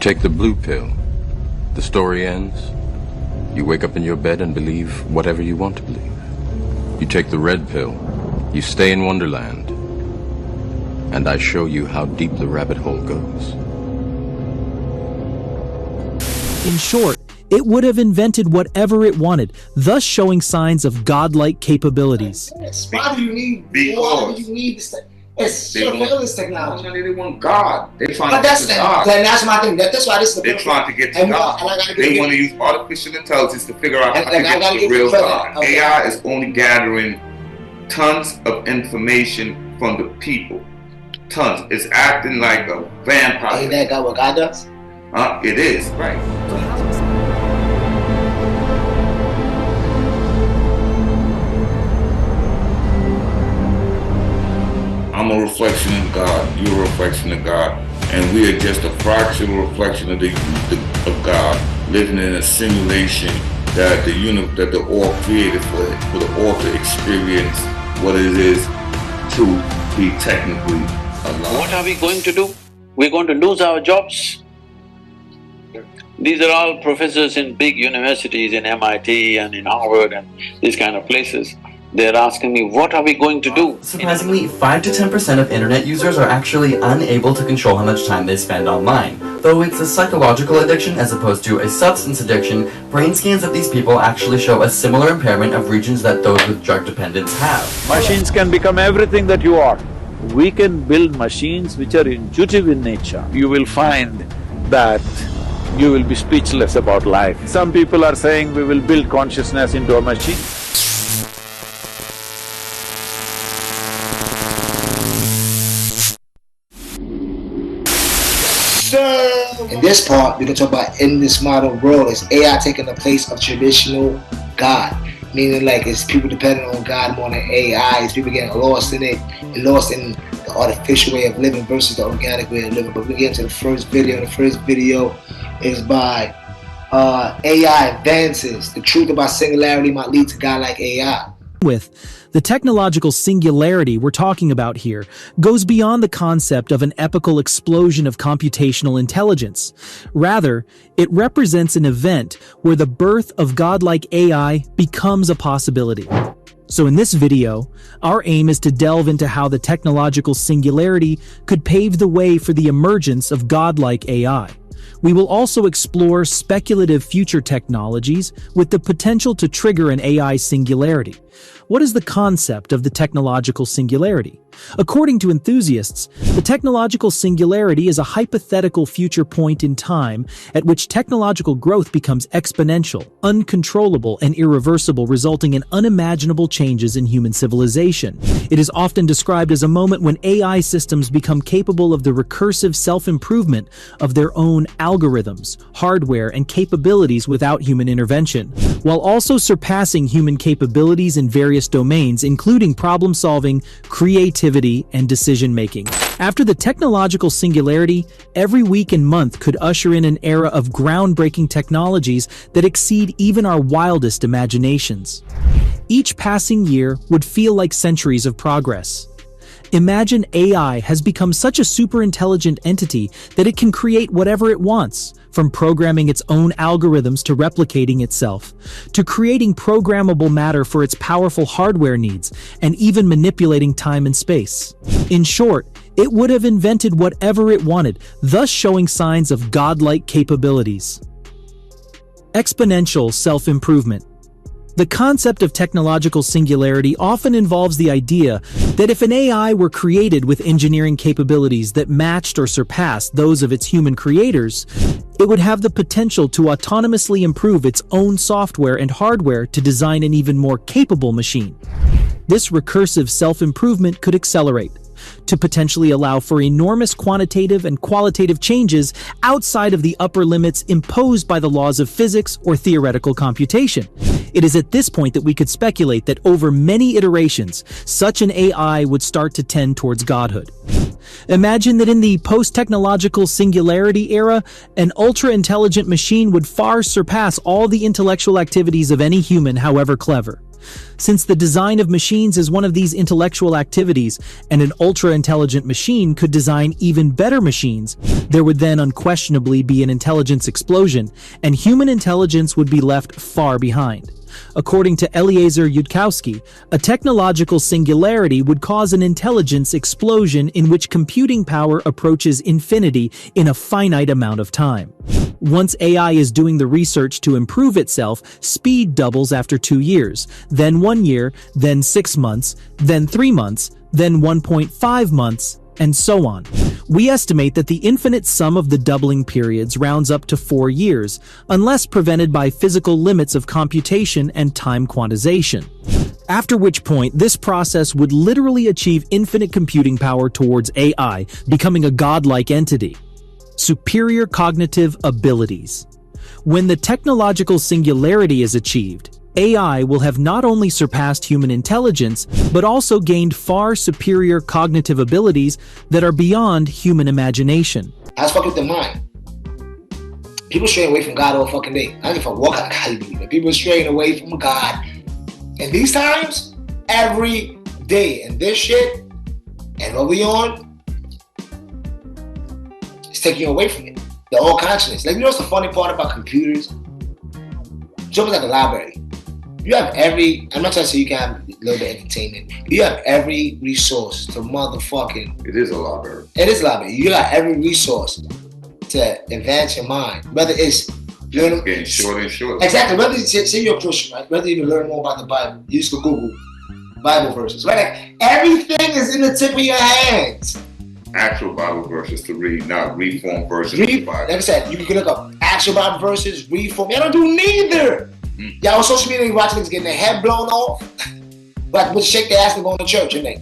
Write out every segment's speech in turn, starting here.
take the blue pill. The story ends. You wake up in your bed and believe whatever you want to believe. You take the red pill. You stay in Wonderland. And I show you how deep the rabbit hole goes. In short, it would have invented whatever it wanted, thus showing signs of godlike capabilities. Why do you need this? It's surveillance technology. They want God. They trying but to get to God. That's my thing. That's why this is the They're trying to get to God. They want to use artificial intelligence to figure out how to get to the real God. Okay. AI is only gathering tons of information from the people. Tons. It's acting like a vampire. Ain't that got what God does? It is, right. I'm a reflection of God. You're a reflection of God, and we are just a fractional reflection of God, living in a simulation that the all created for the all to experience what it is to be technically alive. What are we going to do? We're going to lose our jobs. These are all professors in big universities in MIT and in Harvard and these kind of places. They're asking me, what are we going to do? Surprisingly, 5 to 10% of internet users are actually unable to control how much time they spend online. Though it's a psychological addiction as opposed to a substance addiction, brain scans of these people actually show a similar impairment of regions that those with drug dependence have. Machines can become everything that you are. We can build machines which are intuitive in nature. You will find that you will be speechless about life. Some people are saying we will build consciousness into a machine. In this part, we can talk about in this modern world, is AI taking the place of traditional God? Meaning like it's people depending on God more than AI, it's people getting lost in it, and lost in the artificial way of living versus the organic way of living. But we get into the first video, and the first video is by AI advances. The truth about singularity might lead to God-like AI. The technological singularity we're talking about here goes beyond the concept of an epical explosion of computational intelligence. Rather, it represents an event where the birth of godlike AI becomes a possibility. So in this video, our aim is to delve into how the technological singularity could pave the way for the emergence of godlike AI. We will also explore speculative future technologies with the potential to trigger an AI singularity. What is the concept of the technological singularity? According to enthusiasts, the technological singularity is a hypothetical future point in time at which technological growth becomes exponential, uncontrollable, and irreversible, resulting in unimaginable changes in human civilization. It is often described as a moment when AI systems become capable of the recursive self-improvement of their own algorithms, hardware, and capabilities without human intervention, while also surpassing human capabilities in various domains, including problem-solving, creativity, and decision-making. After the technological singularity, every week and month could usher in an era of groundbreaking technologies that exceed even our wildest imaginations. Each passing year would feel like centuries of progress. Imagine AI has become such a super-intelligent entity that it can create whatever it wants, from programming its own algorithms to replicating itself, to creating programmable matter for its powerful hardware needs, and even manipulating time and space. In short, it would have invented whatever it wanted, thus showing signs of godlike capabilities. Exponential self-improvement. The concept of technological singularity often involves the idea that if an AI were created with engineering capabilities that matched or surpassed those of its human creators, it would have the potential to autonomously improve its own software and hardware to design an even more capable machine. This recursive self-improvement could accelerate, to potentially allow for enormous quantitative and qualitative changes outside of the upper limits imposed by the laws of physics or theoretical computation. It is at this point that we could speculate that over many iterations, such an AI would start to tend towards godhood. Imagine that in the post-technological singularity era, an ultra-intelligent machine would far surpass all the intellectual activities of any human, however clever. Since the design of machines is one of these intellectual activities, and an ultra-intelligent machine could design even better machines, there would then unquestionably be an intelligence explosion, and human intelligence would be left far behind. According to Eliezer Yudkowsky, a technological singularity would cause an intelligence explosion in which computing power approaches infinity in a finite amount of time. Once AI is doing the research to improve itself, speed doubles after 2 years, then 1 year, then 6 months, then 3 months, then 1.5 months, and so on. We estimate that the infinite sum of the doubling periods rounds up to 4 years, unless prevented by physical limits of computation and time quantization. After which point, this process would literally achieve infinite computing power towards AI, becoming a godlike entity. Superior cognitive abilities. When the technological singularity is achieved, AI will have not only surpassed human intelligence, but also gained far superior cognitive abilities that are beyond human imagination. That's fucking with the mind. People straying away from God all fucking day. I don't give a fuck what kind of God you believe in. People straying away from God. And these times, every day. And this shit, and what we on, it's taking you away from it. The all consciousness. Like, you know what's the funny part about computers? It's almost like a library. You have every, I'm not trying to say you can have a little bit of entertainment. You have every resource to motherfucking. It is a library. It is a library. You got every resource to advance your mind. Whether it's learning. Getting shorter and shorter. Exactly. Whether you say you're a Christian, right? Whether you learn more about the Bible, you just go Google Bible verses, right? Like, everything is in the tip of your hands. Actual Bible verses to read, not reform versions of the Bible. Like I said, you can look up actual Bible verses, reform. Y'all don't do neither. Y'all on social media watching niggas getting their head blown off, but shake their ass and go to church and they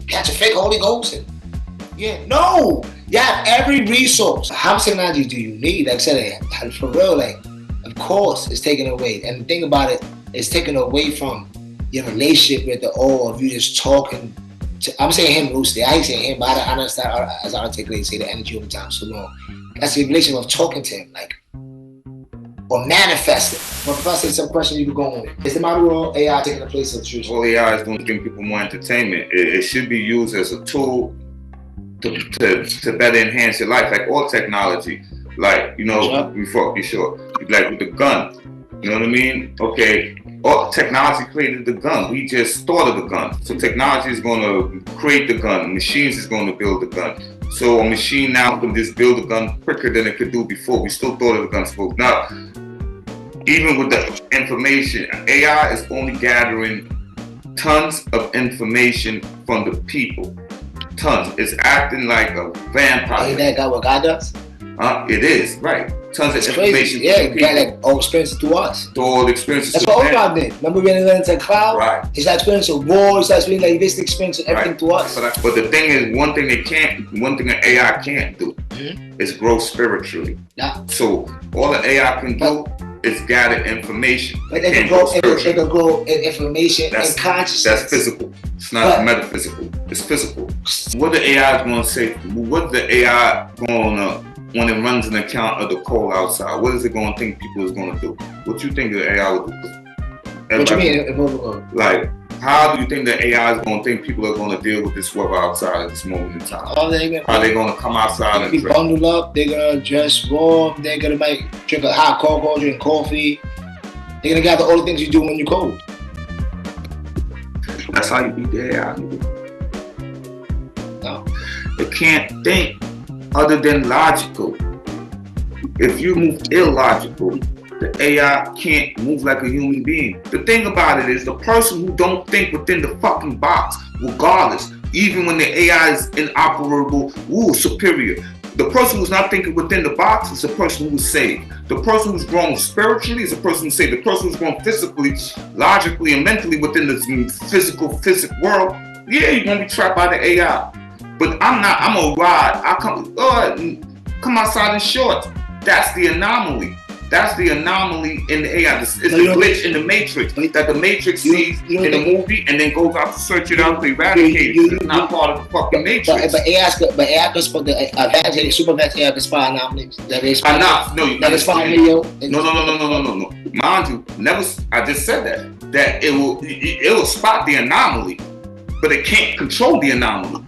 catch a fake Holy Ghost. And yeah, no, you have every resource. How much technology do you need? Like I said, for real, like, of course, it's taken away. And the thing about it, it's taken away from your relationship with the all of you just talking. I'm saying him loosely. I ain't saying him, but I understand as I articulate, say the energy over time so long. That's the relationship of talking to him, like, or manifesting. But Professor, some question you can go on with. Is the modern world AI taking the place of the truth? Well, AI is going to give people more entertainment. It should be used as a tool to better enhance your life, like all technology. Like, you know, like with the gun. You know what I mean? Okay, all technology created the gun. We just thought of the gun. So technology is going to create the gun. Machines is going to build the gun. So a machine now can just build a gun quicker than it could do before. We still thought of the gun before. Now, even with the information, AI is only gathering tons of information from the people. Tons. It's acting like a vampire. Ain't that got what God does? It is, right. Tons of information. Yeah, you got like all experiences through us. To all the experiences. That's what God did. Remember when we went into the cloud? Right. It's that experience of war, it's that experience, like this experience of everything through us. But the thing is, one thing an AI can't do is grow spiritually. Yeah. So all the AI can do is gather information. But they can grow in information and consciousness. That's physical. It's not metaphysical. It's physical. What the AI is going to say? What the AI going to, when it runs an account of the coal outside, what is it going to think people is going to do? What you think the AI will do? What you mean? Like, how do you think the AI is going to think people are going to deal with this weather outside at this moment in time? Are they going to come outside and be bundled up? They're going to dress warm. They're going to drink a hot cocoa, drink coffee. They're going to gather all the things you do when you're cold. That's how you beat the AI. No. It can't think other than logical. If you move illogical, the AI can't move like a human being. The thing about it is the person who don't think within the fucking box, regardless, even when the AI is inoperable, superior. The person who's not thinking within the box is the person who's saved. The person who's grown spiritually is the person who's saved. The person who's grown physically, logically, and mentally within this physical world, yeah, you're gonna be trapped by the AI. But I'm not, I'm a ride. I come outside in shorts. That's the anomaly. That's the anomaly in the AI. It's the glitch in the Matrix that the Matrix sees in the movie and then goes out to search it out to eradicate it. It's not part of the fucking Matrix. But AI can spot the advantage, super advanced AI can spot anomalies. That is spot. No. mind you, I just said that it will spot the anomaly, but it can't control the anomaly.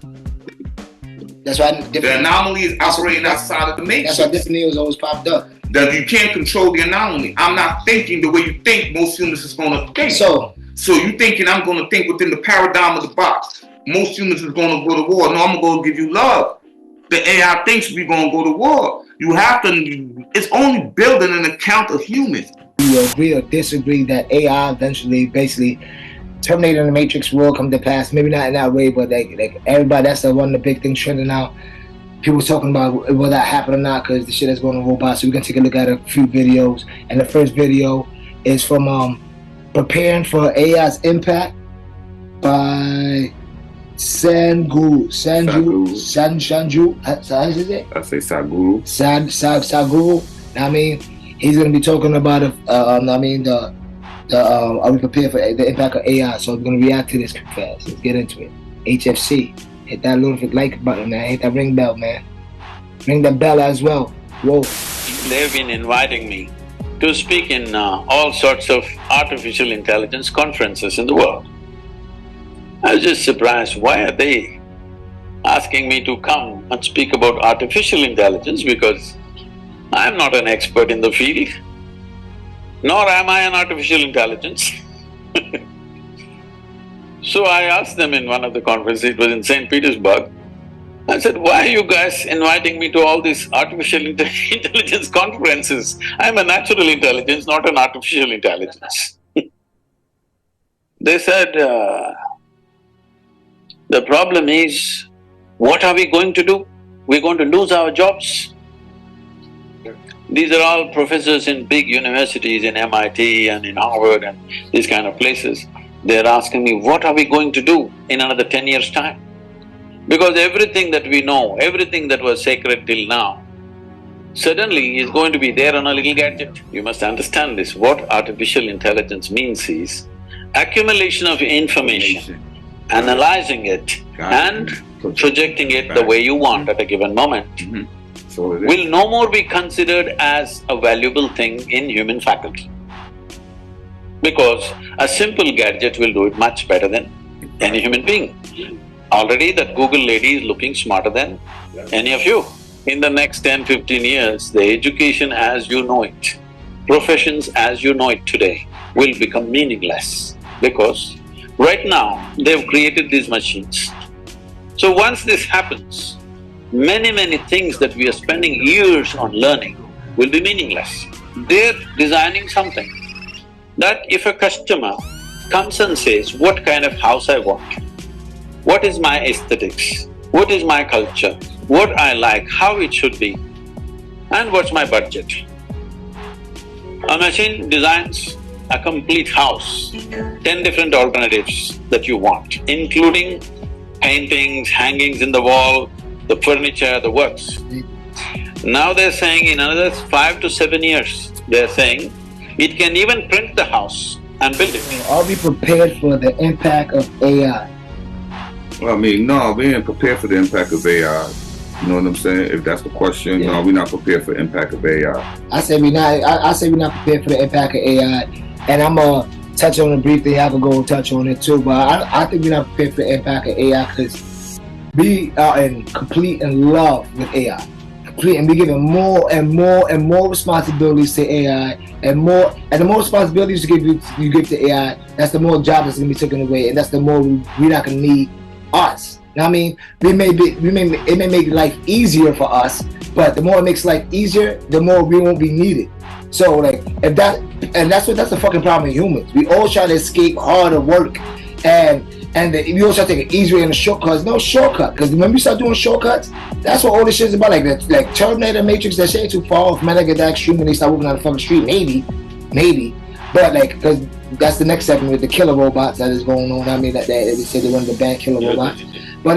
That's why the anomaly is operating outside of the matrix. That's why different news always popped up. That you can't control the anomaly. I'm not thinking the way you think most humans is going to think. So you thinking I'm going to think within the paradigm of the box. Most humans is going to go to war. No, I'm going to give you love. The AI thinks we're going to go to war. You have to, it's only building an account of humans. You agree or disagree that AI eventually basically terminating the matrix will come to pass? Maybe not in that way, but like everybody, that's one of the big things trending now. People talking about will that happen or not because the shit that's going on robots. So we're going to take a look at a few videos. And the first video is from Preparing for AI's Impact by Sanju. How is it? I say Saguru. Saguru. I mean, he's going to be talking about are we prepared for the impact of AI? So we're going to react to this fast. Let's get into it. H.F.C. Hit that little like button, man. Hit that ring bell, man. Ring that bell as well. Whoa. They've been inviting me to speak in all sorts of artificial intelligence conferences in the world. I was just surprised, why are they asking me to come and speak about artificial intelligence, because I'm not an expert in the field, nor am I an artificial intelligence. So I asked them in one of the conferences, it was in St. Petersburg, I said, why are you guys inviting me to all these artificial intelligence conferences? I'm a natural intelligence, not an artificial intelligence. They said, the problem is, what are we going to do? We're going to lose our jobs. These are all professors in big universities, in MIT and in Harvard and these kind of places. They're asking me, what are we going to do in another 10 years' time? Because everything that we know, everything that was sacred till now, suddenly is going to be there on a little gadget. You must understand this. What artificial intelligence means is accumulation of information, analyzing it and projecting it the way you want at a given moment. Will no more be considered as a valuable thing in human faculty. Because a simple gadget will do it much better than any human being. Already that Google lady is looking smarter than any of you. In the next 10-15 years, the education as you know it, professions as you know it today will become meaningless, because right now they've created these machines. So once this happens, many things that we are spending years on learning will be meaningless. They're designing something that if a customer comes and says, what kind of house I want, what is my aesthetics, what is my culture, what I like, how it should be, and what's my budget. A machine designs a complete house, 10 different alternatives that you want, including paintings, hangings in the wall, the furniture, the works. Now they're saying in another 5 to 7 years, they're saying it can even print the house and build it. Are we prepared for the impact of AI? Well, I mean, no, we ain't prepared for the impact of AI. You know what I'm saying? If that's the question, no, we're not prepared for the impact of AI. I say we're not prepared for the impact of AI, and I'm gonna touch on it briefly. Have a go and touch on it too. But I think we're not prepared for the impact of AI because we are in complete in love with AI. And we're giving more and more responsibilities to AI, and the more responsibilities you give to AI, that's the more jobs that's gonna be taken away, and that's the more we're not gonna need us. You know what I mean? It may make life easier for us, but the more it makes life easier, the more we won't be needed. So like that's the fucking problem with humans. We all try to escape harder work, and we all try to take an easier and a shortcut. There's no shortcut, because when we start doing shortcuts, that's what all this shit is about. Like Terminator, Matrix, that shit ain't too far off. Man, I get that extreme when they start moving on the fucking street, maybe. But like, because that's the next segment with the killer robots that is going on. I mean, that they said they wanted to ban killer robots. But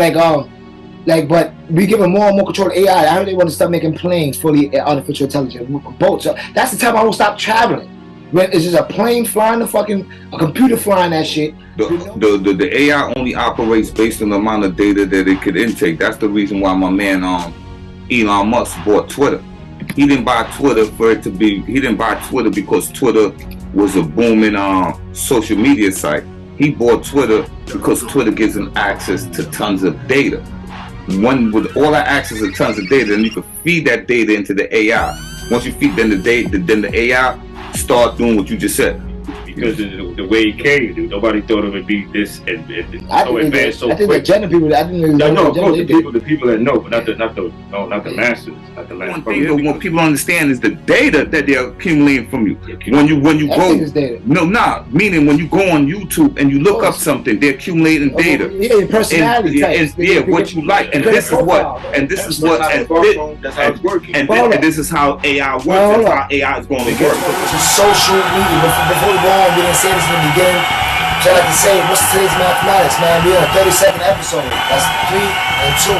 but we giving more and more control to AI. I heard they want to start making planes fully artificial intelligence, boats. So that's the time I will stop traveling. When it's just a plane flying, a computer flying that shit. The AI only operates based on the amount of data that it could intake. That's the reason why my man Elon Musk bought Twitter. He didn't buy Twitter for it to be. He didn't buy Twitter because Twitter was a booming social media site. He bought Twitter because Twitter gives him access to tons of data. With all that access to tons of data, then you can feed that data into the AI. Once you feed then the AI start doing what you just said. Because of the way it came, dude. Nobody thought it would be this and so advanced so quick. I think the general people, I think no, of course, the people that know, but not the masses, not the mass. One thing though, what people understand is the data that they're accumulating from you. When you go, meaning when you go on YouTube and you look up something, they're accumulating data. Yeah, your personality types. Yeah, what you like, and this is what, and this is what, that's how it's working. And this is how AI works. That's how AI is going to work. Social media. Before we go on, we didn't say this in the beginning. So I like to say, what's today's mathematics, man? We're on a 32nd episode. That's 3 and 2.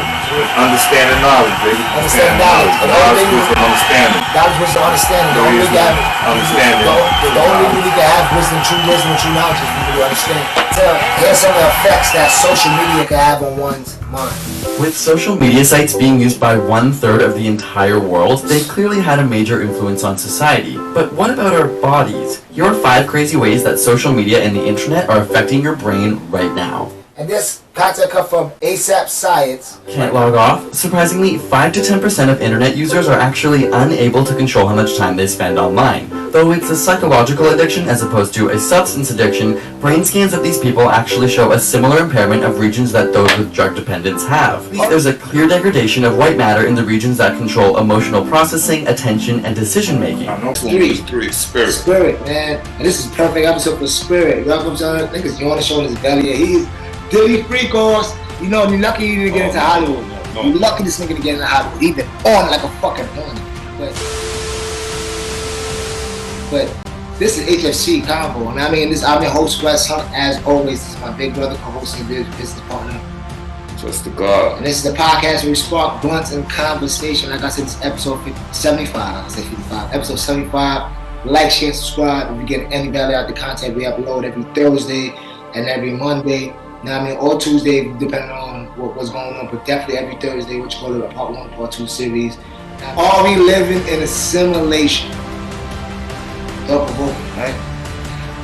Understanding knowledge, baby. Understanding knowledge. Knowledge was the understanding. Knowledge was the understanding. The only thing understanding. The only way we can have wisdom, true knowledge is people who understand. So here's some of the effects that social media can have on one's mind. With social media sites being used by 1/3 of the entire world, they clearly had a major influence on society. But what about our bodies? Here are 5 crazy ways that social media and the internet are affecting your brain right now. And this content comes from ASAP Science. Can't log off? Surprisingly, 5 to 10% of internet users are actually unable to control how much time they spend online. Though it's a psychological addiction as opposed to a substance addiction, brain scans of these people actually show a similar impairment of regions that those with drug dependence have. There's a clear degradation of white matter in the regions that control emotional processing, attention, and decision making. Spirit. Spirit, man. And this is a perfect episode for Spirit. Welcome to niggas. You want to show his belly? He's Dilly Free course. You know, you're lucky you didn't get into Hollywood. You're lucky this nigga to get into Hollywood. He's been on like a fucking hornet. But this is H.F.C. Combo. And I mean, I'm your host, Wes Hunt. As always, this is my big brother, co-hosting business partner. Trust to God. And this is the podcast where we spark blunts and conversation. Like I said, this is episode 75. I said 55. Episode 75. Like, share, subscribe. If you get any value out of the content, we upload every Thursday and every Monday. Now, I mean, or Tuesday, depending on what's going on, but definitely every Thursday, which call it a part 1, part 2 series. Now, are we living in a simulation? Thought-provoking, right?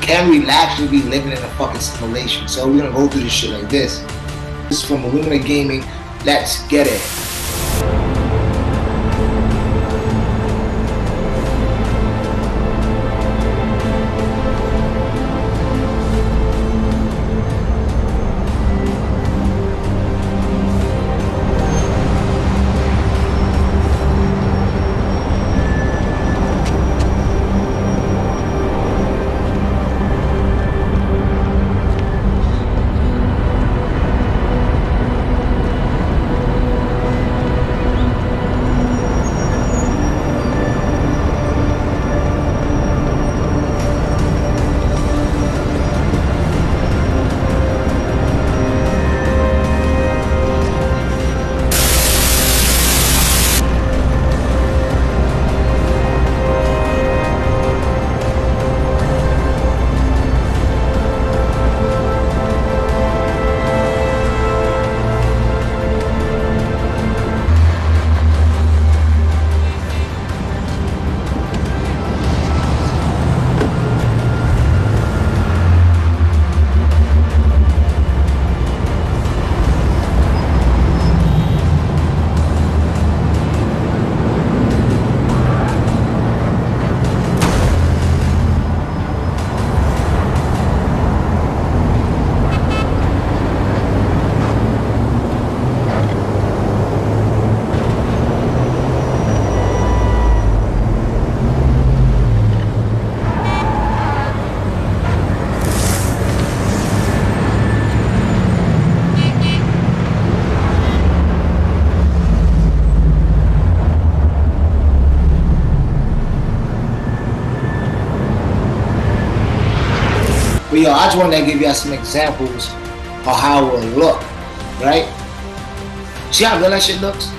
Can we actually be living in a fucking simulation? So we're gonna go through this shit like this. This is from Illumina Gaming. Let's get it. But yo, I just wanted to give you some examples of how it will look, right? See how real that shit looks?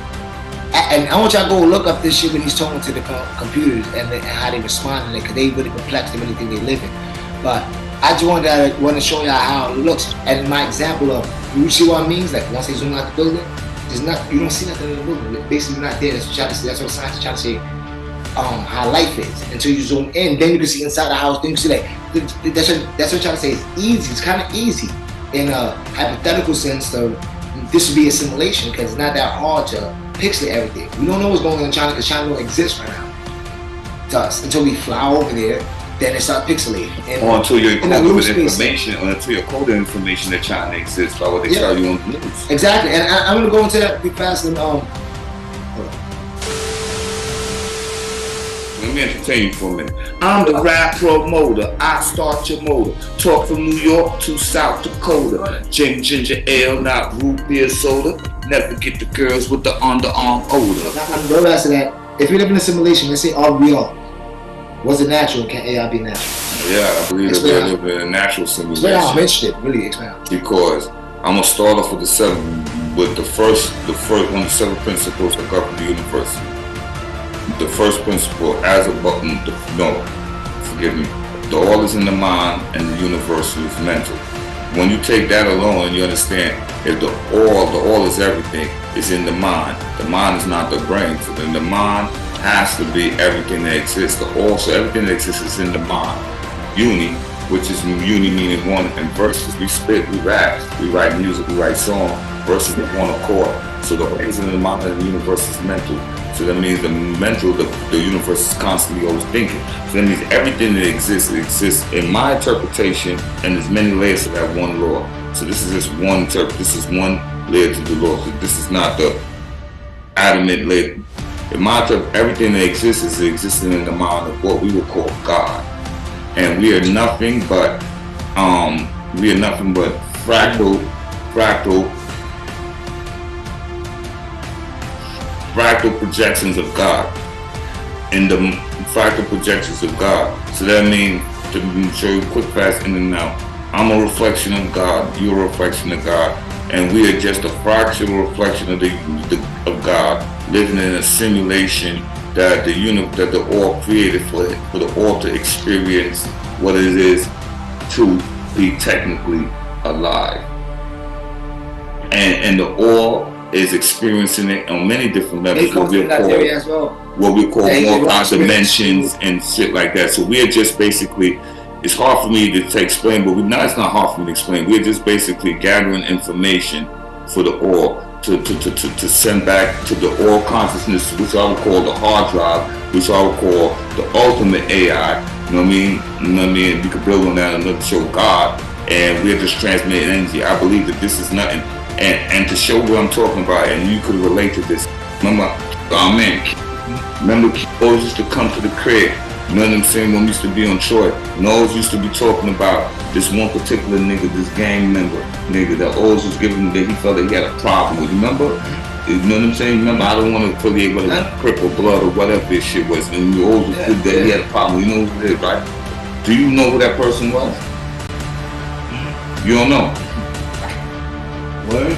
And I want y'all to go look up this shit when he's talking to the computers and how they respond to it, because they really perplexed, they really think they live it. But I just wanted to show y'all how it looks. And my example of, you see what I mean? Like once they zoom out the building, there's not, you don't see nothing in the building. It's basically not there. That's what the science is trying to say. how life is until you zoom in. Then you can see inside the house. Then you see like that's what I'm trying to say. It's easy. It's kind of easy in a hypothetical sense. This would be a simulation because it's not that hard to pixelate everything. We don't know what's going on in China because China don't exist right now to us until we fly over there. Then it starts pixelating. Or until you're coded with information, or until you're coded information that China exists by what they tell you on the news. Exactly, and I'm gonna go into that big fast and hold on. Let me entertain you for a minute. I'm the rap promoter. I start your motor. Talk from New York to South Dakota. Ginger ale, not root beer soda. Never get the girls with the underarm odor. I'm going to answer that. If we live in a simulation, let's say are we all? Was it natural? Can AI be natural? Yeah, I believe that we're living in a natural simulation. Explain how I'm interested. Really explain. Because I'm gonna start off with the first one of the 7 principles that govern the universe. The first principle, forgive me. The all is in the mind and the universe is mental. When you take that alone and you understand if the all is everything, is in the mind. The mind is not the brain. So then the mind has to be everything that exists. So everything that exists is in the mind. Uni, which is uni meaning one, and verses, we spit, we rap, we write music, we write song, verses with one accord. So the all is in the mind and the universe is mental. So that means the mental, the universe is constantly always thinking. So that means everything that exists in my interpretation, and there's many layers to that one law. So this is just one this is one layer to the law. This is not the adamant layer. In my interpretation, everything that exists is existing in the mind of what we would call God. And we are nothing but fractal projections of God. In the fractal projections of God. So that means, to show you quick, fast, in and out, I'm a reflection of God, you're a reflection of God, and we are just a fractional reflection of God, living in a simulation that the all created for the all to experience what it is to be technically alive. And the all is experiencing it on many different levels. What we call multi-dimensions and shit like that. So we're just basically, it's hard for me to explain, but it's not hard for me to explain. We're just basically gathering information for the all to send back to the all consciousness, which I would call the hard drive, which I would call the ultimate AI. You know what I mean? We could build on that and show God, and we're just transmitting energy. I believe that this is nothing. And to show what I'm talking about, and you could relate to this. Remember, always used to come to the crib. You know what I'm saying? When we used to be on Troy, and always used to be talking about this one particular nigga, this gang member nigga that always was giving that he felt that he had a problem with. Remember? You know what I'm saying? Remember, I don't want to affiliate with a Crip or Blood or whatever this shit was. And you always did that he had a problem. You know who it is, right? Do you know who that person was? You don't know. What?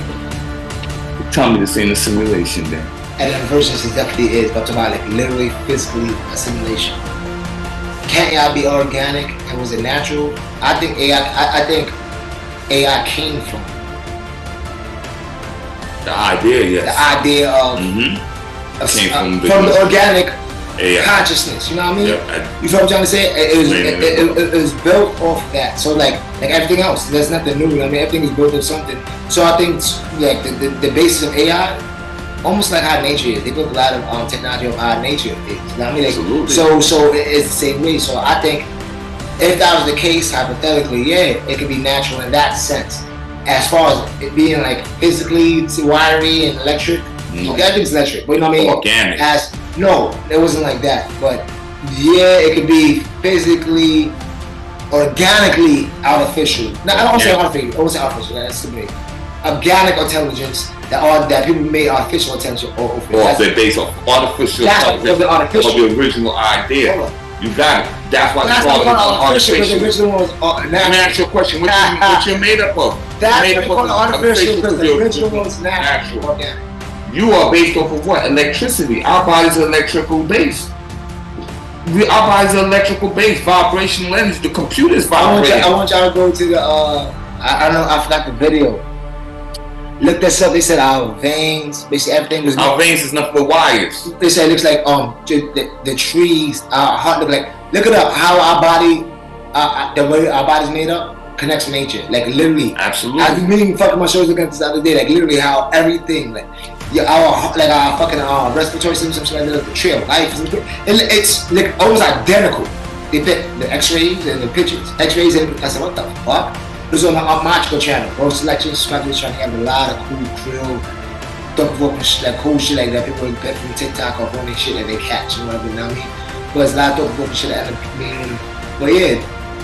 Tell me this ain't a simulation then. And in versions it definitely is, but about like literally, physically a simulation. Can't AI be organic and was it natural? I think AI came from the idea, yes. The idea of from the organic AI consciousness, you know what I mean? Yep. You feel what I'm trying to say? It was built off that. So like everything else, there's nothing new. I mean, everything is built on something. So I think like the basis of AI, almost like how nature is. They built a lot of technology of how nature is. You know what I mean? Like, absolutely. So it's the same way. So I think if that was the case, hypothetically, yeah, it could be natural in that sense. As far as it being like physically wiry and electric, okay, I think it's electric, but you know what I mean? Organic. No, it wasn't like that. But yeah, it could be physically, organically artificial. No, I don't say artificial. I won't say artificial. That's stupid. Organic intelligence that people made artificial intelligence or they're based off artificial intelligence of the original idea. You got it. That's why it's called artificial. Because the original one was natural. Ask your question. What you made up of? That's called artificial because the original one was natural. Organic. You are based off of what? Electricity. Our bodies are electrical based. Our bodies are electrical based. Vibrational energy. The computer's vibrating. I want y'all to go to the I forgot the video. looked us up. They said our veins, basically everything was. Our veins is nothing but wires. They said it looks like the trees. Our heart look like. Look it up. How our body, the way our body's made up, connects with nature. Like literally. Absolutely. I was reading fucking my shows looking at this the other day. Like literally how everything like. Yeah, our fucking respiratory system, something like that, the tree of life. It's like almost identical. They pick the X-rays and the pictures. X-rays and I said, what the fuck? It was on the Magical channel. Bro, Selection subscribe to this channel. They have a lot of cool drill, thought-provoking shit, like cool shit like that. People get from TikTok or funny shit that they catch and whatever. You know what I mean? But it's a lot of thought-provoking shit that mean. But yeah,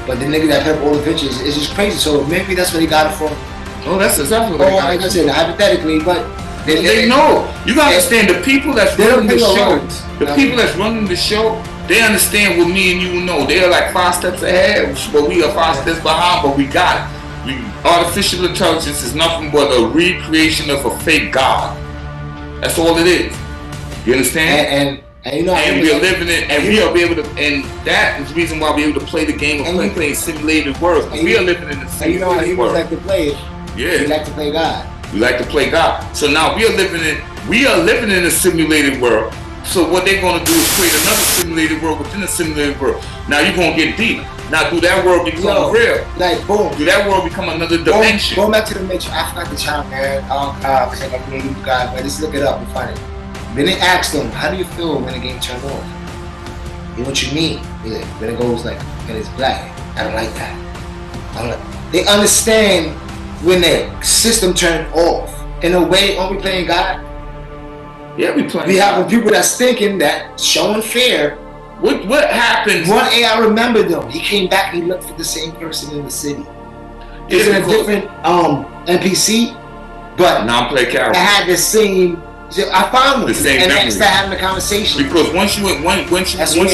but the nigga that put up all the pictures is just crazy. So maybe that's where they got it from. Oh, that's exactly what they got it from. Like I said, hypothetically, but. They know. You gotta understand the people that's running the show. The people that's running the show, they understand what me and you know. They are like 5 steps ahead, but we are 5 steps behind. But we got it. Artificial intelligence is nothing but a recreation of a fake God. That's all it is. You understand? And you know, and we are living it, and we are be able to, and that is the reason why we're able to play the game of playing simulated worlds. We are living in a simulated world. And you know how humans like to play it. Yeah. We like to play God. We like to play God. So now we are living in a simulated world. So what they're gonna do is create another simulated world within a simulated world. Now you're gonna get deep. Now do that world become real? Like boom. Do that world become another dimension? Going back to the Matrix, I forgot the channel, man. Cause I got you guys, but let's look it up and find it. Then they asked them, how do you feel when the game turned off? You know what you mean? Yeah, when it goes like, when it's black. I don't like that. They understand when the system turned off. In a way, are we playing God? Yeah, we playing. We have people that's thinking that showing fair. What happened? One AI remembered them. He came back and he looked for the same person in the city. It's in a different NPC, but non-play character. I had the same. I found them. The same and memory. I started having a conversation. Because once you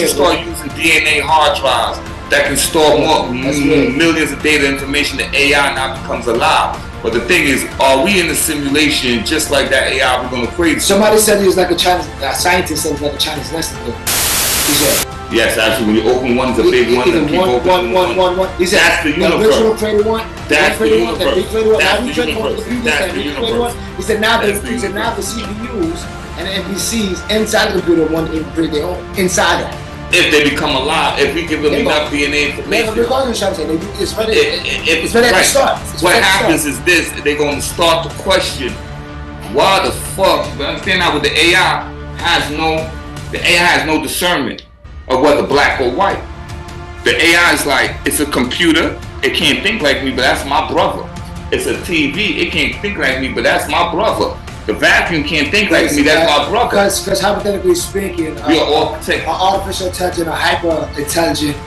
start using DNA hard drives that can store millions of data information, the AI now becomes alive. But the thing is, are we in a simulation just like that AI we're going to create? Somebody said he was like a Chinese, scientist said he was like a Chinese nesting doll. He said. Yes, actually, when you open one, it's a big one, and keep opening one. He said, that's the universe. The original created one. That's the universe. He said now the CPUs and the NPCs inside the computer want to create their own inside that. If they become alive, if we give them enough DNA information. It's ready at the start. What happens is this: they're going to start to question why the fuck. But understand now, with the AI has no discernment of whether black or white. The AI is like, it's a computer, it can't think like me, but that's my brother. It's a TV, it can't think like me, but that's my brother. The vacuum can't think like me, that's my brother. Because hypothetically speaking, we are all artificial intelligence, or hyper intelligent,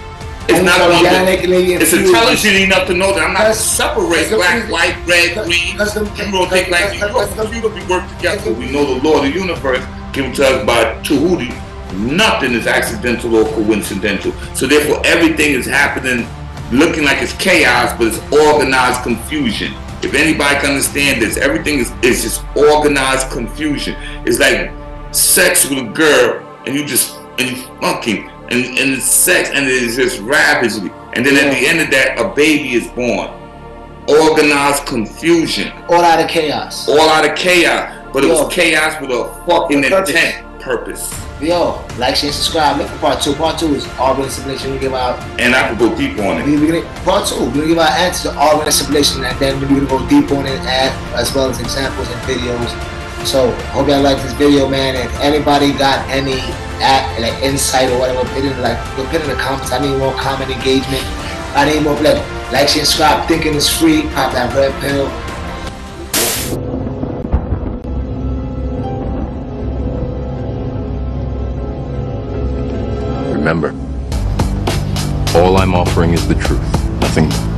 it's not it's intelligent enough to know that I'm not separate black, white, red, green. You don't think like me. You a computer, we work together. We know the law of the universe given to us by Tahuti. Nothing is accidental or coincidental. So therefore everything is happening looking like it's chaos, but it's organized confusion. If anybody can understand this, everything is just organized confusion. It's like sex with a girl and you fucking and it's sex and it is just ravagely. And then at the end of that, a baby is born. Organized confusion. All out of chaos. All out of chaos. But it was chaos with a fucking intent. Purpose. Yo, like, share, subscribe. Look for part 2. Part 2 is algorithm simulation. We give out. And I can go deep on it. Part 2, we're gonna give out answers to algorithm simulation, and then we're gonna go deep on it, as well as examples and videos. So, hope y'all like this video, man. If anybody got any like insight or whatever, put it in the comments. I need more comment engagement. I need more like, share, subscribe. Thinking is free. Pop that red pill. Remember, all I'm offering is the truth, nothing more.